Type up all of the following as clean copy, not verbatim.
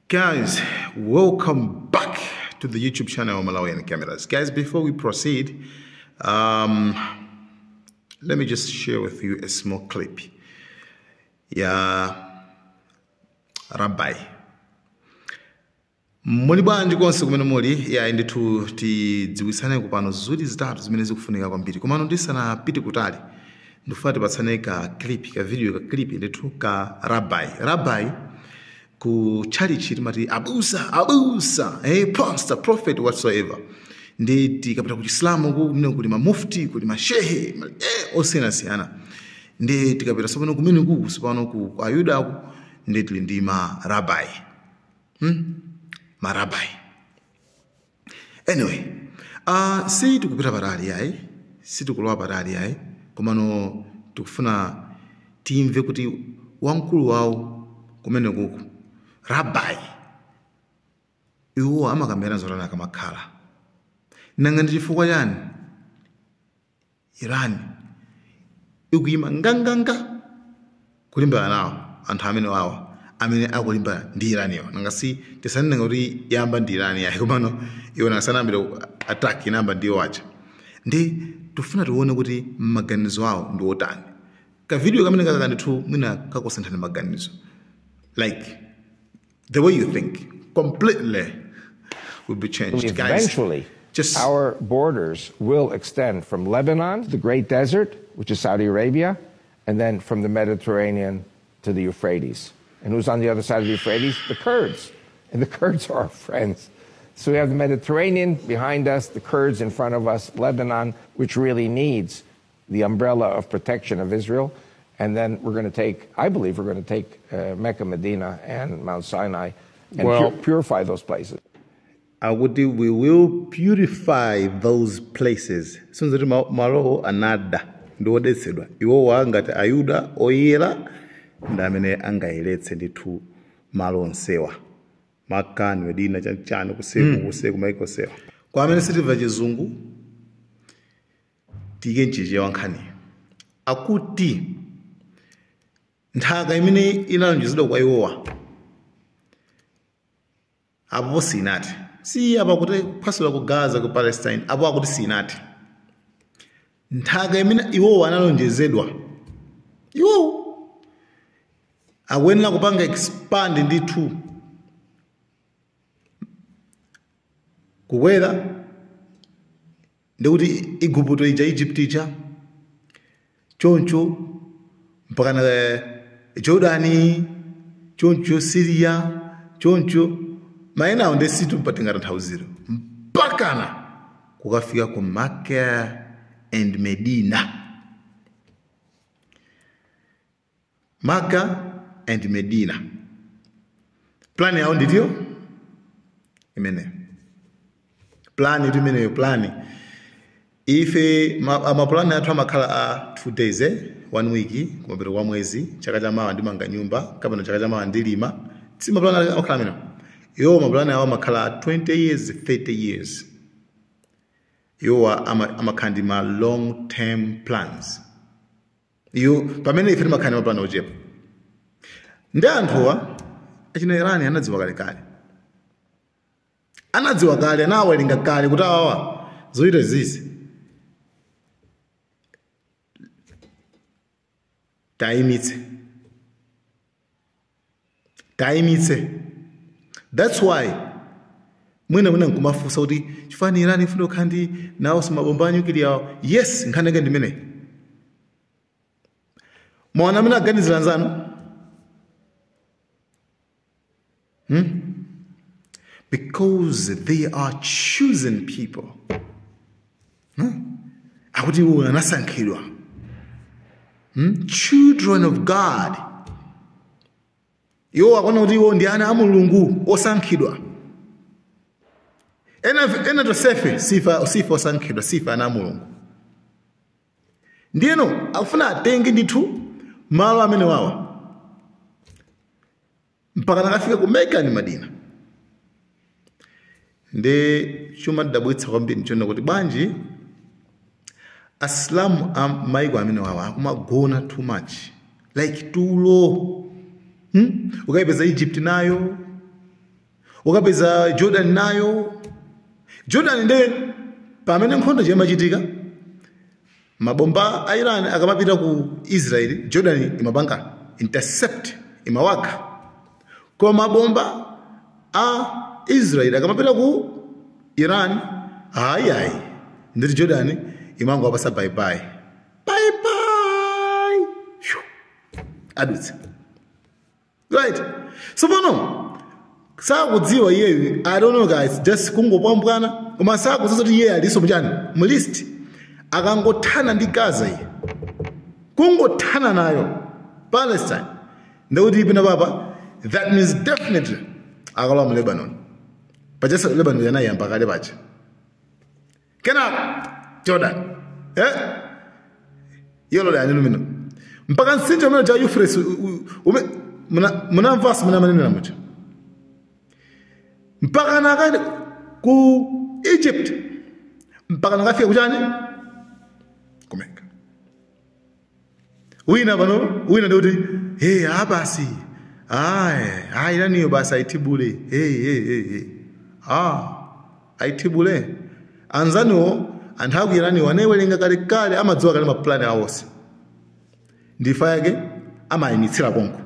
Guys, welcome back to the YouTube channel Malawian Cameras. Guys, before we proceed, let me just share with you a small clip. Rabbi. Muli bwanji konse kumene muli inde tidziwisane kupano zuri zitatu zimene zikufunika kwambiri. Komano ndisanapite kutali ndifuna tipatsane ka clip, ka video, ka clip ndetu ka Rabbi ku chalichi timati abusa pastor, prophet, whatsoever. Ndi kapita ku Islamu kumene kuli mufti, kuli mashehe osiyana. Ndi tikapita sopano kumene sopano ku Ayuda ndi tili ndi rabbi. Marabai. Anyway, si tukupita patali si tukulowa patali komano tukufuna timve kuti wamkulu wawo kumene kuku rabbi iwo amakambirana zotani akamakhala. Nanga ndi chifukwa chani Iran ikuyima nganganga kulimbana nawo anthu amene wawo amene akulimba ndi Iraniyo. Nanga si tisanenga kuti yamba ndi Irani komano iwo nasanambira attack inamba ndiyo wacha. Ndi tufuna tuone kuti maganizo awo ndi otani. Ka video kamene kakandithu mwina kakosenthana maganizo. Like the way you think completely will be changed. Eventually, our borders will extend from Lebanon, the Great Desert, which is Saudi Arabia, and then from the Mediterranean to the Euphrates. And who's on the other side of the Euphrates? The Kurds. And the Kurds are our friends. So we have the Mediterranean behind us, the Kurds in front of us, Lebanon, which really needs the umbrella of protection of Israel. And then we're going to take, I believe we're going to take Mecca, Medina, and Mount Sinai and purify those places. We will purify those places. So that malo anada ndo desedwa. Iwo wangati Ayuda oyera ndamene angailetse nditu malo onsewa. Maka, Medina, chano kuseku maiko sewa. Kwa amene sitiva chizungu tige nchije wankani. Akuti nthaka imene inalonjezedwa kwa iwowa apo sinati. Si apa kuti pasula ku Gaza ku Palestine apo akuti sinati. Nthaka imene iwowa analonjezedwa iwo akuyenera kupanga expand nditu kukwera ndikuti Igupto ija Egypt ija choncho mpaka na Jordani choncho Syria choncho maina onde situ mpatingata nthauziro mpakana kukafika ku Mecca and Medina. Mecca and Medina. Plan yawo nditiyo imene. Plan itu imene yo plan. Ife amapulani athu amakhala a 2 days 1 week kumapita kwa mwezi chaka chamawa ndimanga nyumba kapena chaka chamawa ndilima. Si mapulani akhala amene. Yo mapulani awo amakhala 20 years 30 years. Yo amakhandi ma long term plans. Yo pamene ife timakhandi mapulani ochepa. Ndi anthuwa achina Irani anadziwa kale. Anadziwa kale anawerenga kale kuti awawa zoita zizi. Taimitse. That's why mwina nkumafusa kuti chifani Irani ifuna khandi nawo simabomba nyukili yawo. Yes, nkhaneke ndimene. Mwana mina aganizira nzanu. Because they are chosen people. Akuti unasankhidwa. Children of God. Yo akona kuti iwo ndi ana a Mulungu osankhidwa. Ena to sifa osankhidwa, sifa ana a Mulungu. Ndiyeno afuna atenge ndithu malo amene wawa. Mpaka nakafika ku Mecca ndi Medina. Nde chuma dabwitsa kwambiri nchona kuti banji Asilamu maiko amene wawa akumagona too much. Like too low. Ukaipeza Egypt nayo ukapeza Jordan nayo Jordan nde pamene nkhondo imachitika mabomba a Iran akamapita ku Israel Jordan imapanga intercept imawaka kwa mabomba a Israel akamapita ku Iran hayi nditi Jordan imango apasa bye bye adutse right so bono sakudziwa iyeyo I don't know guys just kungopambwana koma sakudziwa kuti iyeyo aliso mchani mu list akangothana ndi Gaza iye kungothana nayo Palestine ndikuti ipina papa that means definitely akalowa mu Lebanon pachasa Lebanon yanayamba kale pacha kenako Jordan yolo la nilo mpaka nsinje umene cha Euphrates muna verse muna maneno na mucha mpaka nakaenda ku Egypt mpaka nakafika kuchani kumeka wina bano wina ndoti abasi iraniyo basi aitibule aitibule anzaniwo anthu aku iraniwo anewelenga kalekale amadziwa kale maplani awonse ndifa yake amayimitsira konko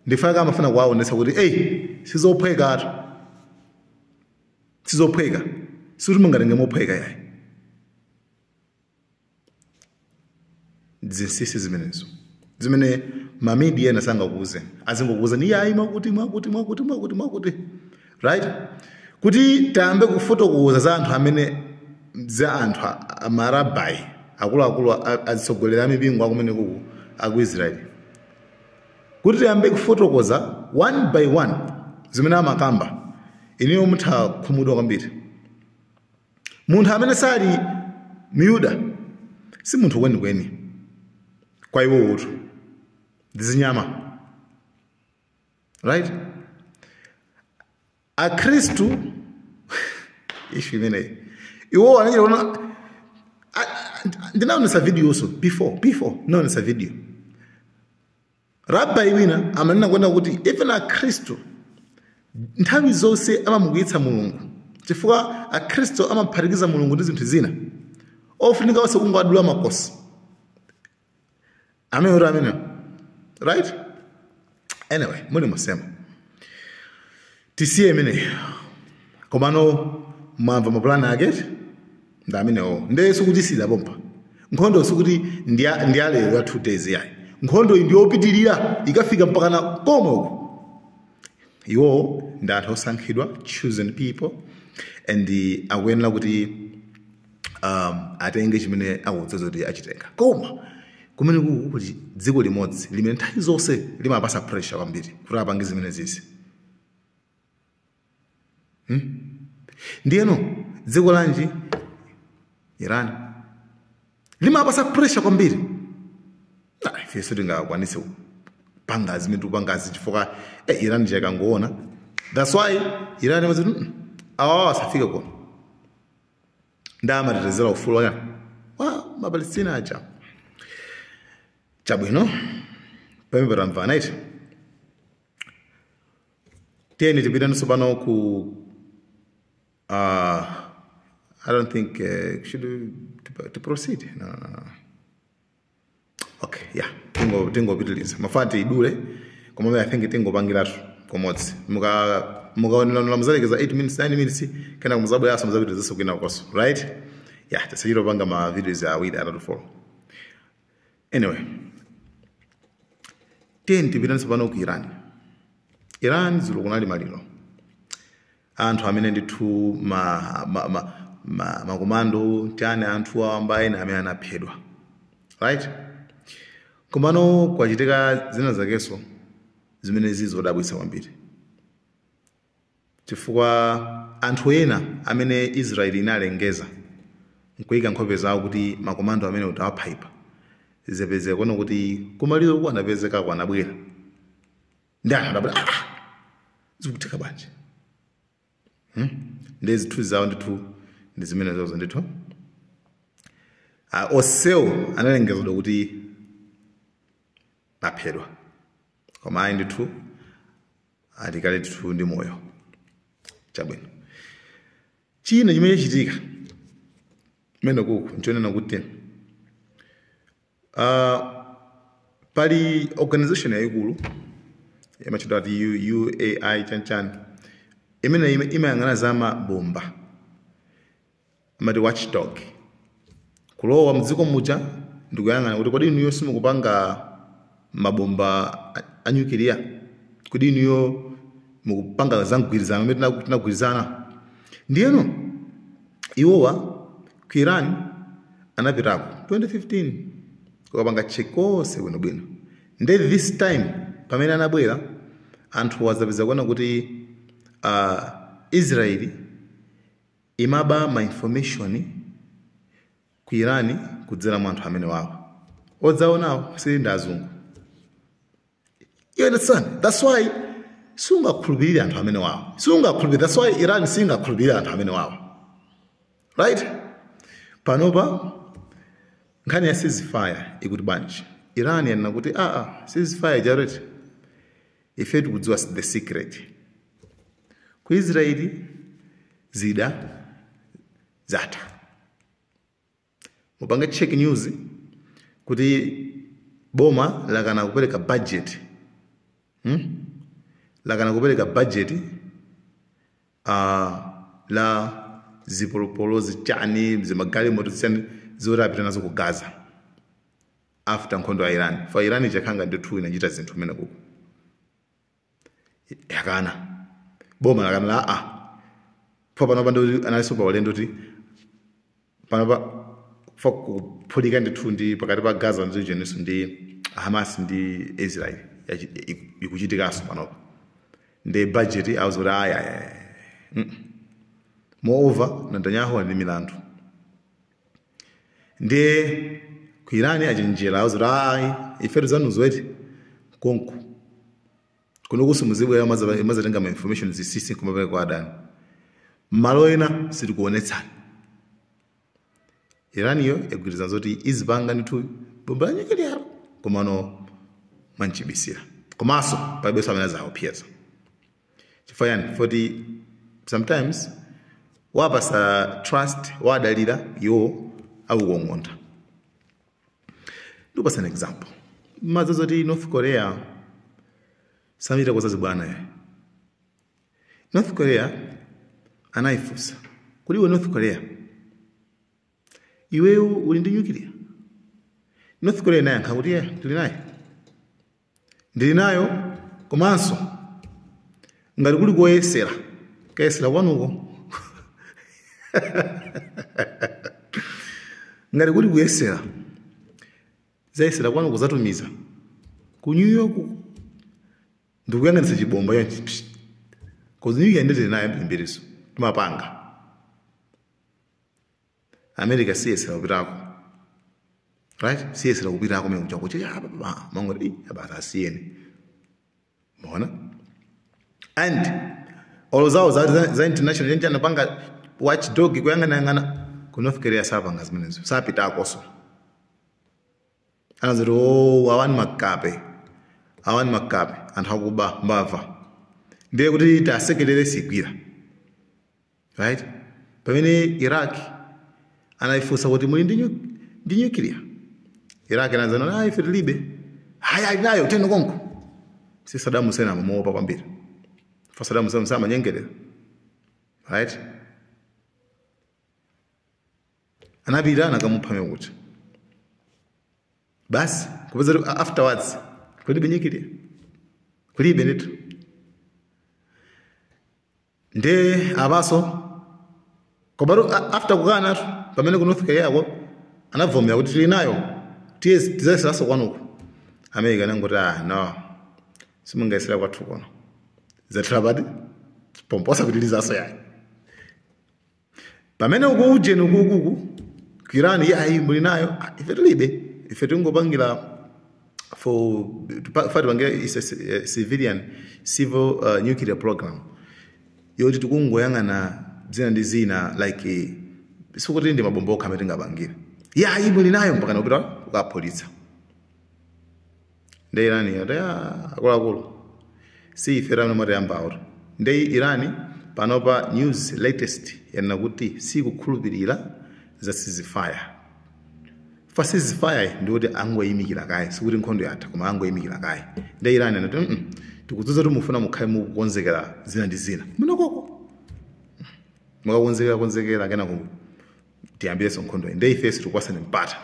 ndifa yake amafuna kuwaonetsa kuti sizophweka atu sizophweka sikuti mungatenge mophweka yayi zinsisi zimenezo zimene mamedia ena sangakuuze azingokuuza ni yayi mwakuti right kuti tayambe kufotokoza za anthu amene za anthu amarabai akuluakulu azitsogolera mipingo akumene kuku aku Israeli kuti tayambe kufotokoza one by one zimene amakamba iniyo mutha khumudwa kwambiri munthu amene sali Myuda si munthu kwenikweni kwa iwo utu zinyama right a Kristu ishu imene iwo anajira ndinaonesa video also before naonesa video rabbi wina amanena kwenda kuti even a Kristu nthawi zonse amamugwiritsa Mulungu chifukwa a Kristu amaphatikiza Mulungu ndi zinthu zina ofunika wase kungadula makosi amene right anyway muli musema tisiye imene komano mwamva mapulani ake ndamenewo ndeso kuti sila bomba nkhondo sikuti ndiyalero ya 2 days yayi nkhondo ndiyopitirira ikafika mpaka na koma uko iwo ndi anthu osankhidwa chosen people and akuyenera kuti atenge chimene akudzoza kuti achitenga koma kumene kuti dziko limodzi limene nthawi zonse limapasa pressure kwambiri kuti apange zimene zizi ndiyeno dziko lanji Iran limapasa pressure kwambiri ifeso tingakwanise panga zimene tupangazi chifukwa Iran chakangoona that's why Iran imaziti safika kono ndamatetezera ufulu wake mapalestina acha chabwino pamwe ramva night tiyeni tipita nsopano ku I don't think to proceed. No. Okay, yeah. Tingo pitiliza. Mafati idule. Koma I think tingo bangiratu komodzi. Muga la muzalekeza 8 minutes 9 minutes kana kumuzabo yaso muzabito ziso kwina koso. Right? Yeah, tasayiro banga ma videos ya with other follow. Anyway. Tipita nsopano ku Iran. Iran zulu kunali maliro. Anthu amene ndithu makomando chane anthu ambaye na amene anaphedwa right komano kwachitika zina zakeso zimene zizodabwitsa kwambiri chifukwa anthu ena amene Israeli inalengeza nkuyika nkhope zawo kuti makomando amene utawapaipa zipeze kono kuti kumaliro ku anapezeka kwanabwera ndana ndabwera zikutheka banje ndezi thu zawo ndithu ndizimene zozo ndithu osewo analengezedwa kuti aphedwa koma ayi ndithu atikale ndithu ndi moyo chabwino china chimene chitika mene kuku nchonena kuti pali organization yaikulu yamachita ati UAI chanchan imene imayang'ana za mabomba amati watchdog kulowa mdziko muja ndikuyang'ana kuti kodi inuyo simukupanga mabomba a nuclear, kodi inuyo mukupanga za mgwirizano amene tinagwirizana. Ndiyeno iwowa ku Iran anapitako 2015 kukapanga chekose bwinobwino. Nde this time pamene anabwera anthu wazapeza kuona kuti Israeli imaba ma information ku Iran kudzera mu anthu amene wawo odzaonawo sili ndi azungu. You understand? That's why sungakhulupirira anthu amene wawo. Sungakhulupirira. That's why Iran singakhulupirira anthu amene wawo. Right? Panopa nkhani ya ceasefire ikuti bwanji. Iran yanena kuti ceasefire jareti. Ife tikudziwa the secret. Ku Israeli zida zata. Mupanga check news kuti boma lakana kupeleka budget. Lakana kupeleka budget la zipolopolo zichani zimagali moto zisani zorapita nazo ku Gaza after nkhondo ya Iran. For Iran ichakhanga ndithu inachita zinthu mena kuko. Yakana boma lakana la po panopa ndo analisopa walendo ti panopa kupulika ndithu ndi pakati pa Gaza ndi Jerusalem ndi Hamas ndi Israel ikuchitikaso panopa. The budget I was moreover Netanyahu ali milandu. Nde ku Iran ajinjira I ife zanuzweti konku kuno kusumuzibwe amazatenga ma information zisisi kumapeka kwa adani malo ena sitikuonetsana. Iran yo yagwirizana zoti izipanga ndithu bomba nyekeli komano manchibisira komaso palibeso amene zaopyeza chifayani foti sometimes wapasa trust wadalira yo akukongonda. Ndipasa an example mazazoti North Korea samira kwazazi bwana North Korea anaifusa kuliwe North Korea iweyo uli ndi nuclear. North Korea naye nkakuti ndili nayo komanso ngati kuli koyesera kayesera kwanuko ngati kuli kuyesera zayesera kwanuko zatumiza ku New York ndikuyang'anisa chibomba yonchi kozi New York nditili nayo mbimbiriso timapanga. America siyesera kupitako. Right? Siyesera kupitako mwe kuchakuche mangoti abata siyeni. Mona? And all zao za international yenja napanga watchdog kuyang'ana ku North Korea sapanga zimenezo. Sapitako so. Anaziro awani makape anthu akuba mbava. Ndiye kuti tasekelere sigwira. Right? Pamene Iraq anaifusa kuti muli ndi nuclear. Iraq anazana ife tilibe. Haya nayo tena konko. Si Saddam Hussein amuopa kwambiri. For Saddam Hussein sama nyengelera. Right? Anabira nakamupha mekuti. Basi kupeza afterwards kulibe nuclear. Kulibe netu. Nde abaso kobaru after kugana pamene ku North Korea yako anavomera kuti tili nayo tizeseraso kwanuko. America nangoti no simungaisira kwathu kono zatrabadi pomposa kutilizaso yayi. Pamene uko ujeni ukuku Iran yayi muli nayo ife tilibe ife tingopangira for pangira is a civil nuclear program yoti tikungoyang'ana zina ndi zina like sikuti ndi mabombo kamete ngabangira yayi muli nayo mpaka nakupita kukapolitsa. Nde Iran akuluakulu si ife ramene mwatiyamba awo. Nde Iran panopa news latest yanena kuti sikukhulupirira za ceasefire. For ceasefire ndikuti angoyimikira kaye, sikuti nkhondo yatha koma angoyimikira kaye. Nde Iran anati tikudzuza kuti mufuna mukhale mukukonzekera zina ndi zina. Munokoko mukakonzekera kena ku tiyambireso nkhondo. Nde ifeso tikukwasani mpata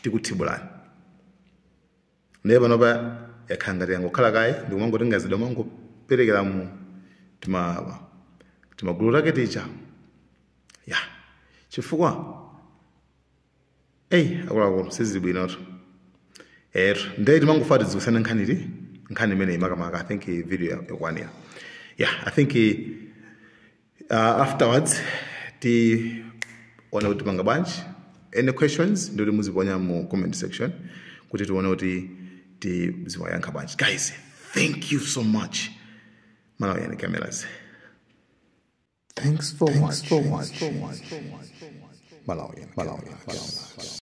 tikuthibulani. Nde panopa yakhala ngati yangokhala kaye ndikumangoti zidwa mangoperekera mu timagulu take ticha. Ya chifukwa akuluakulu sizili bwinoto. Nde timangofuna tidziwitsane nkhani imene makamaka. I think video yakwanira. Yeah, I think afterwards tione kuti panga bwanji. Any questions ndikuti muziponya mu comment section kuti tione kuti tiziwayankha bwanji. Guys, thank you so much. Malawi and cameras. Thanks for watching. Malawi.